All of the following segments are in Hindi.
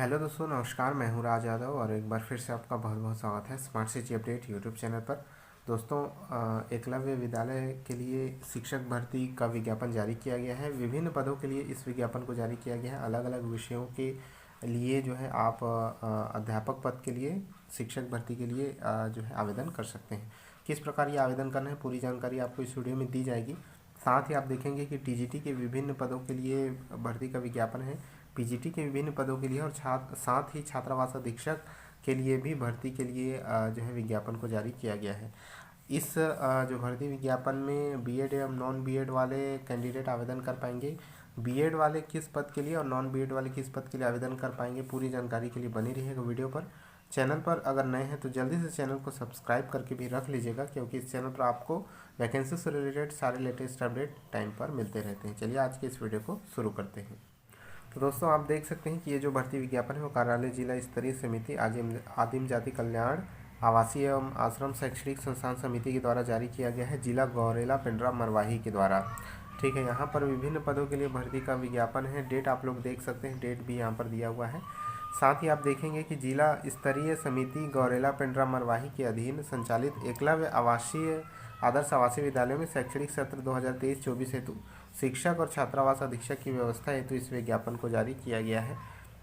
हेलो दोस्तों, नमस्कार। मैं हूं राज यादव और एक बार फिर से आपका बहुत बहुत स्वागत है smart city update YouTube channel पर। दोस्तों, एकलव्य विद्यालय के लिए शिक्षक भर्ती का विज्ञापन जारी किया गया है। विभिन्न पदों के लिए इस विज्ञापन को जारी किया गया है। अलग अलग विषयों के लिए जो है आप अध्यापक पद के लिए, शिक्षक भर्ती के लिए जो है आवेदन कर सकते हैं। किस प्रकार ये आवेदन करना है, पूरी जानकारी आपको इस वीडियो में दी जाएगी। साथ ही आप देखेंगे कि टीजीटी के विभिन्न पदों के लिए भर्ती का विज्ञापन है, पीजीटी के विभिन्न पदों के लिए और साथ ही छात्रावास अधीक्षक के लिए भी भर्ती के लिए जो है विज्ञापन को जारी किया गया है। इस जो भर्ती विज्ञापन में बीएड एवं नॉन बीएड वाले कैंडिडेट आवेदन कर पाएंगे। बीएड वाले किस पद के लिए और नॉन बीएड वाले किस पद के लिए आवेदन कर पाएंगे, पूरी जानकारी के लिए बनी रहिएगा वीडियो पर। चैनल पर अगर नए हैं तो जल्दी से चैनल को सब्सक्राइब करके भी रख लीजिएगा, क्योंकि इस चैनल पर आपको वैकेंसी से रिलेटेड सारे लेटेस्ट अपडेट टाइम पर मिलते रहते हैं। चलिए आज के इस वीडियो को शुरू करते हैं। तो दोस्तों, आप देख सकते हैं कि ये जो भर्ती विज्ञापन है वो कार्यालय जिला स्तरीय समिति आदिम जाति कल्याण आवासीय एवं आश्रम शैक्षणिक संस्थान समिति के द्वारा जारी किया गया है, जिला गौरेला पिंडरा मरवाही के द्वारा। ठीक है, यहाँ पर विभिन्न पदों के लिए भर्ती का विज्ञापन है। डेट आप लोग देख सकते हैं, डेट भी यहाँ पर दिया हुआ है। साथ ही आप देखेंगे कि जिला स्तरीय समिति गौरेला पिंडरा मरवाही के अधीन संचालित एकलव्य आवासीय आदर्श आवासीय विद्यालयों में शैक्षणिक सत्र 2023-24 हेतु शिक्षक और छात्रावास अधीक्षक की व्यवस्था हेतु इस विज्ञापन को जारी किया गया है।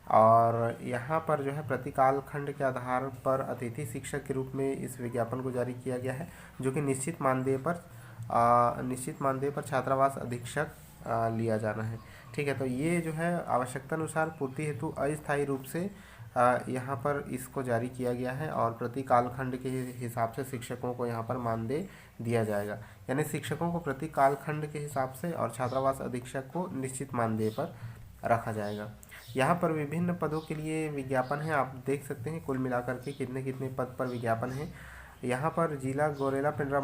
और यहाँ पर जो है प्रतिकाल खंड के आधार पर अतिथि शिक्षक के रूप में इस विज्ञापन को जारी किया गया है, जो कि निश्चित मानदेय पर छात्रावास अधीक्षक लिया जाना है। ठीक है, तो ये जो है आवश्यकता अनुसार पूर्ति हेतु अस्थायी रूप से यहाँ पर इसको जारी किया गया है और प्रति कालखंड के हिसाब से शिक्षकों को यहाँ पर मानदेय दिया जाएगा। यानी शिक्षकों को प्रति कालखंड के हिसाब से और छात्रावास अधीक्षक को निश्चित मानदेय पर रखा जाएगा। यहाँ पर विभिन्न पदों के लिए विज्ञापन है, आप देख सकते हैं कुल मिलाकर के कितने कितने पद पर विज्ञापन है। यहाँ पर जिला गौरेला पिंडरा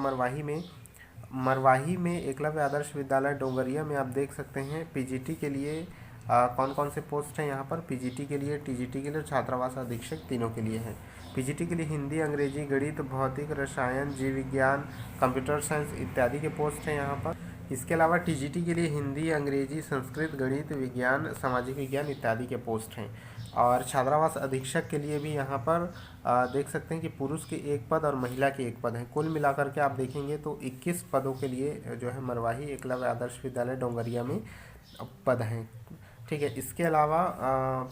मरवाही में एकलव्य आदर्श विद्यालय डोंगरिया में आप देख सकते हैं पीजीटी के लिए कौन कौन से पोस्ट हैं। यहाँ पर पीजीटी के लिए, टीजीटी के लिए, छात्रावास अधीक्षक तीनों के लिए हैं। पीजीटी के लिए हिंदी, अंग्रेजी, गणित, भौतिक, रसायन, जीव विज्ञान, कंप्यूटर साइंस इत्यादि के पोस्ट हैं यहाँ पर। इसके अलावा टीजीटी के लिए हिंदी, अंग्रेजी, संस्कृत, गणित, विज्ञान, सामाजिक विज्ञान इत्यादि के पोस्ट हैं। और छात्रावास अधीक्षक के लिए भी यहाँ पर देख सकते हैं कि पुरुष के एक पद और महिला के एक पद है। कुल मिलाकर के आप देखेंगे तो 21 पदों के लिए जो है मरवाही एकलव्य आदर्श विद्यालय डोंगरिया में पद हैं। ठीक है, इसके अलावा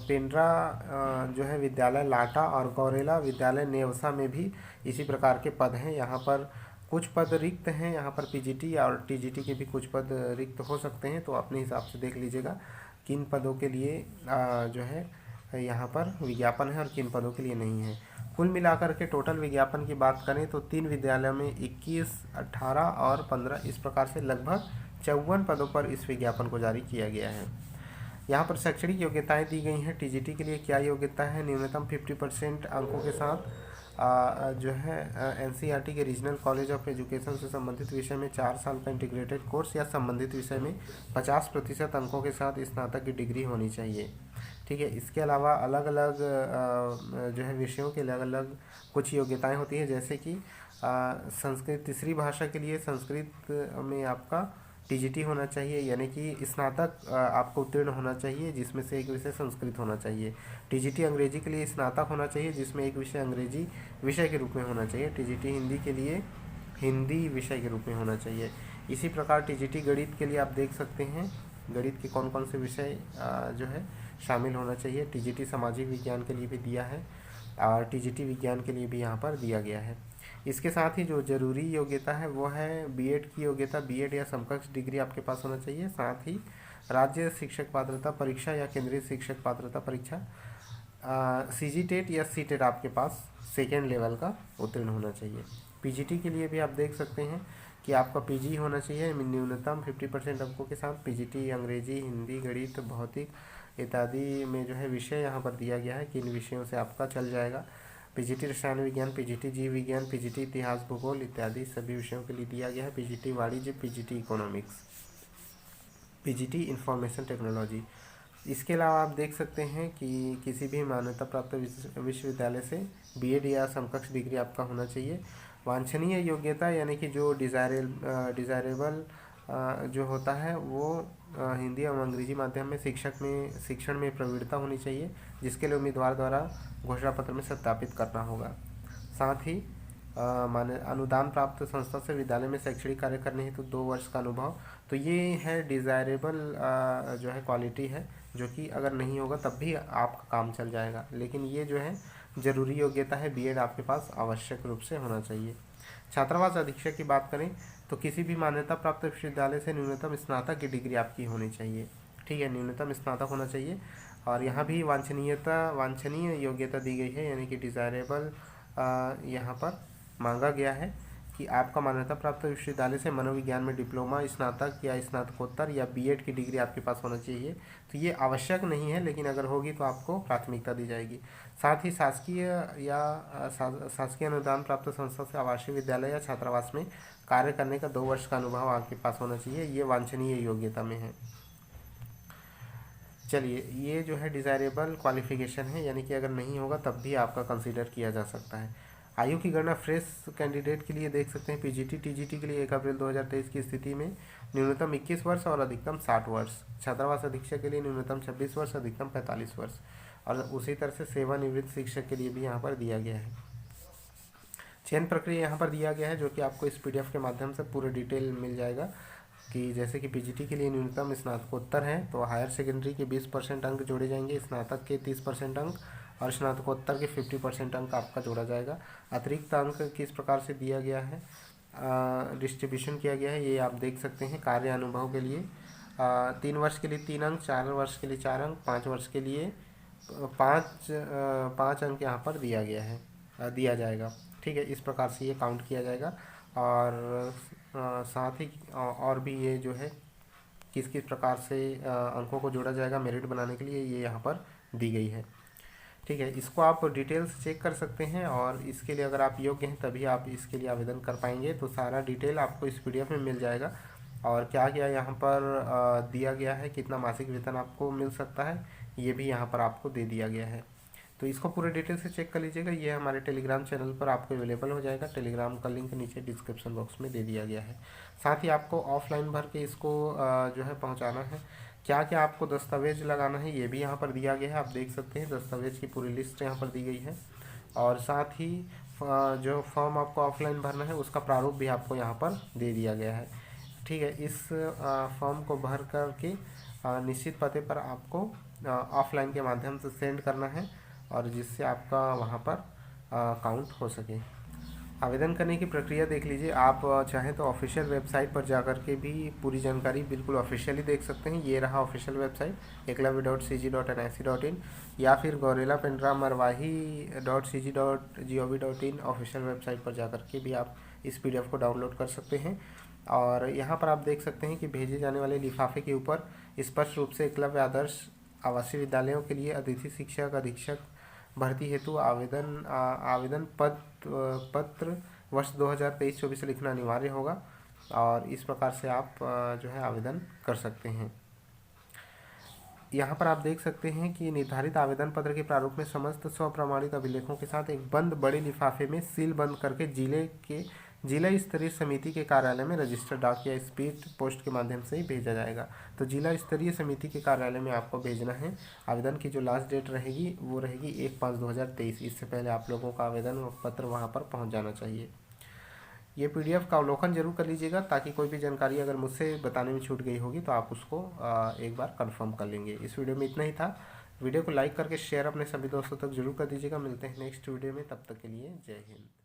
पिंडरा जो है विद्यालय लाटा और गौरेला विद्यालय नेवसा में भी इसी प्रकार के पद हैं। यहाँ पर कुछ पद रिक्त हैं, यहाँ पर पीजीटी और टीजीटी के भी कुछ पद रिक्त हो सकते हैं, तो अपने हिसाब से देख लीजिएगा किन पदों के लिए जो है यहाँ पर विज्ञापन है और किन पदों के लिए नहीं है। कुल मिलाकर के टोटल विज्ञापन की बात करें तो 3 विद्यालयों में 21, 18 और 15 इस प्रकार से लगभग 54 पदों पर इस विज्ञापन को जारी किया गया है। यहाँ पर शैक्षणिक योग्यताएं दी गई हैं। टीजीटी के लिए क्या योग्यता है, न्यूनतम 50% अंकों के साथ जो है एनसीईआरटी के रीजनल कॉलेज ऑफ एजुकेशन से संबंधित विषय में 4 साल का इंटीग्रेटेड कोर्स या संबंधित विषय में 50% अंकों के साथ स्नातक की डिग्री होनी चाहिए। ठीक है, इसके अलावा अलग अलग जो है विषयों के अलग अलग कुछ योग्यताएं होती हैं, जैसे कि संस्कृत तीसरी भाषा के लिए संस्कृत में आपका टीजीटी होना चाहिए, यानी कि स्नातक आपको उत्तीर्ण होना चाहिए जिसमें से एक विषय संस्कृत होना चाहिए। टीजीटी अंग्रेजी के लिए स्नातक होना चाहिए जिसमें एक विषय अंग्रेजी विषय के रूप में होना चाहिए। टीजीटी हिंदी के लिए हिंदी विषय के रूप में होना चाहिए। इसी प्रकार टीजीटी गणित के लिए आप देख सकते हैं गणित के कौन कौन से विषय जो है शामिल होना चाहिए। टीजीटी सामाजिक विज्ञान के लिए भी दिया है और टीजीटी विज्ञान के लिए भी यहाँ पर दिया गया है। इसके साथ ही जो जरूरी योग्यता है वो है बीएड की योग्यता, बीएड या समकक्ष डिग्री आपके पास होना चाहिए। साथ ही राज्य शिक्षक पात्रता परीक्षा या केंद्रीय शिक्षक पात्रता परीक्षा सीजीटेट या सीटेट आपके पास सेकेंड लेवल का उत्तीर्ण होना चाहिए। पीजीटी के लिए भी आप देख सकते हैं कि आपका पीजी होना चाहिए न्यूनतम 50% अंकों के साथ। पीजीटी अंग्रेजी, हिंदी, गणित, भौतिक इत्यादि में जो है विषय यहाँ पर दिया गया है कि इन विषयों से आपका चल जाएगा। पीजीटी रसायन विज्ञान, पीजीटी जीव विज्ञान, पीजीटी इतिहास भूगोल इत्यादि सभी विषयों के लिए दिया गया है। पीजीटी वाणिज्य, PGT economics, PGT information technology. इसके अलावा आप देख सकते हैं कि किसी भी मान्यता प्राप्त विश्वविद्यालय से बीएड या समकक्ष डिग्री आपका होना चाहिए। वांछनीय योग्यता यानी कि जो डिज़ायरेबल जो होता है वो हिंदी एवं अंग्रेजी माध्यम में शिक्षण में प्रवीणता होनी चाहिए, जिसके लिए उम्मीदवार द्वारा घोषणा पत्र में सत्यापित करना होगा। साथ ही माने अनुदान प्राप्त संस्था से विद्यालय में शैक्षणिक कार्य करने हेतु 2 वर्ष का अनुभव। तो ये है डिज़ायरेबल जो है क्वालिटी है, जो कि अगर नहीं होगा तब भी आपका काम चल जाएगा, लेकिन ये जो है ज़रूरी योग्यता है, बीएड आपके पास आवश्यक रूप से होना चाहिए। छात्रावास अधीक्षक की बात करें तो किसी भी मान्यता प्राप्त विश्वविद्यालय से न्यूनतम स्नातक की डिग्री आपकी होनी चाहिए। ठीक है, न्यूनतम स्नातक होना चाहिए। और यहाँ भी वांछनीय योग्यता दी गई है, यानी कि डिज़ायरेबल यहाँ पर मांगा गया है कि आपका मान्यता प्राप्त विश्वविद्यालय से मनोविज्ञान में डिप्लोमा, स्नातक या स्नातकोत्तर या बीएड की डिग्री आपके पास होना चाहिए। तो ये आवश्यक नहीं है, लेकिन अगर होगी तो आपको प्राथमिकता दी जाएगी। साथ ही शासकीय अनुदान प्राप्त संस्था से आवासीय विद्यालय या छात्रावास में कार्य करने का 2 वर्ष का अनुभव आपके पास होना चाहिए। ये वांछनीय योग्यता में है। चलिए, ये जो है डिज़ायरेबल क्वालिफिकेशन है, यानी कि अगर नहीं होगा तब भी आपका कंसीडर किया जा सकता है। आयु की गणना फ्रेश कैंडिडेट के लिए देख सकते हैं। पीजीटी टीजीटी के लिए 1 अप्रैल 2023 की स्थिति में न्यूनतम 21 वर्ष और अधिकतम 60 वर्ष। छात्रावास अधीक्षक के लिए न्यूनतम 26 वर्ष, अधिकतम 45 वर्ष। और उसी तरह से सेवानिवृत्त शिक्षक के लिए भी यहाँ पर दिया गया है। चयन प्रक्रिया यहाँ पर दिया गया है, जो कि आपको इस पीडीएफ के माध्यम से पूरे डिटेल मिल जाएगा। कि जैसे कि पीजीटी के लिए न्यूनतम स्नातकोत्तर है तो हायर सेकेंडरी के 20% अंक जोड़े जाएंगे, स्नातक के 30% अंक और स्नातकोत्तर के 50% अंक आपका जोड़ा जाएगा। अतिरिक्त अंक किस प्रकार से दिया गया है, डिस्ट्रीब्यूशन किया गया है, ये आप देख सकते हैं। कार्य अनुभव के लिए 3 वर्ष के लिए 3 अंक, 4 वर्ष के लिए 4 अंक, 5 वर्ष के लिए 5 अंक यहाँ पर दिया जाएगा। ठीक है, इस प्रकार से ये काउंट किया जाएगा। और साथ ही और भी ये जो है किस किस प्रकार से अंकों को जोड़ा जाएगा मेरिट बनाने के लिए, ये यहाँ पर दी गई है। ठीक है, इसको आप डिटेल से चेक कर सकते हैं, और इसके लिए अगर आप योग्य हैं तभी आप इसके लिए आवेदन कर पाएंगे। तो सारा डिटेल आपको इस पीडीएफ में मिल जाएगा। और क्या क्या यहाँ पर दिया गया है, कितना मासिक वेतन आपको मिल सकता है, ये भी यहाँ पर आपको दे दिया गया है। तो इसको पूरे डिटेल से चेक कर लीजिएगा। ये हमारे टेलीग्राम चैनल पर आपको अवेलेबल हो जाएगा। टेलीग्राम का लिंक नीचे डिस्क्रिप्शन बॉक्स में दे दिया गया है। साथ ही आपको ऑफलाइन भर के इसको जो है पहुंचाना है। क्या क्या आपको दस्तावेज लगाना है, ये भी यहाँ पर दिया गया है। आप देख सकते हैं दस्तावेज की पूरी लिस्ट यहाँ पर दी गई है। और साथ ही जो फॉर्म आपको ऑफलाइन भरना है उसका प्रारूप भी आपको यहाँ पर दे दिया गया है। ठीक है, इस फॉर्म को भर करके निश्चित पते पर आपको ऑफलाइन के माध्यम से सेंड करना है, और जिससे आपका वहाँ पर काउंट हो सके। आवेदन करने की प्रक्रिया देख लीजिए। आप चाहें तो ऑफिशियल वेबसाइट पर जाकर के भी पूरी जानकारी बिल्कुल ऑफिशियली देख सकते हैं। ये रहा ऑफिशियल वेबसाइट eklavya.cg.nic.in, या फिर gorillapendrammarwahi.cg.gov.in ऑफिशियल वेबसाइट पर जाकर के भी आप इस पीडीएफ को डाउनलोड कर सकते हैं। और यहाँ पर आप देख सकते हैं कि भेजे जाने वाले लिफाफे के ऊपर स्पष्ट रूप से एकलव्य आदर्श आवासीय विद्यालयों के लिए अतिथि शिक्षक अधीक्षक भर्ती हेतु आवेदन पत्र वर्ष 2023-24 लिखना अनिवार्य होगा। और इस प्रकार से आप जो है आवेदन कर सकते हैं। यहाँ पर आप देख सकते हैं कि निर्धारित आवेदन पत्र के प्रारूप में समस्त स्वप्रमाणित अभिलेखों के साथ एक बंद बड़े लिफाफे में सील बंद करके जिला स्तरीय समिति के कार्यालय में रजिस्टर डाक या स्पीड पोस्ट के माध्यम से ही भेजा जाएगा। तो जिला स्तरीय समिति के कार्यालय में आपको भेजना है। आवेदन की जो लास्ट डेट रहेगी वो रहेगी 1/5/2023। इससे पहले आप लोगों का आवेदन पत्र वहाँ पर पहुँच जाना चाहिए। ये पीडीएफ का अवलोकन जरूर कर लीजिएगा, ताकि कोई भी जानकारी अगर मुझसे बताने में छूट गई होगी तो आप उसको एक बार कंफर्म कर लेंगे। इस वीडियो में इतना ही था। वीडियो को लाइक करके शेयर अपने सभी दोस्तों तक जरूर कर दीजिएगा। मिलते हैं नेक्स्ट वीडियो में, तब तक के लिए जय हिंद।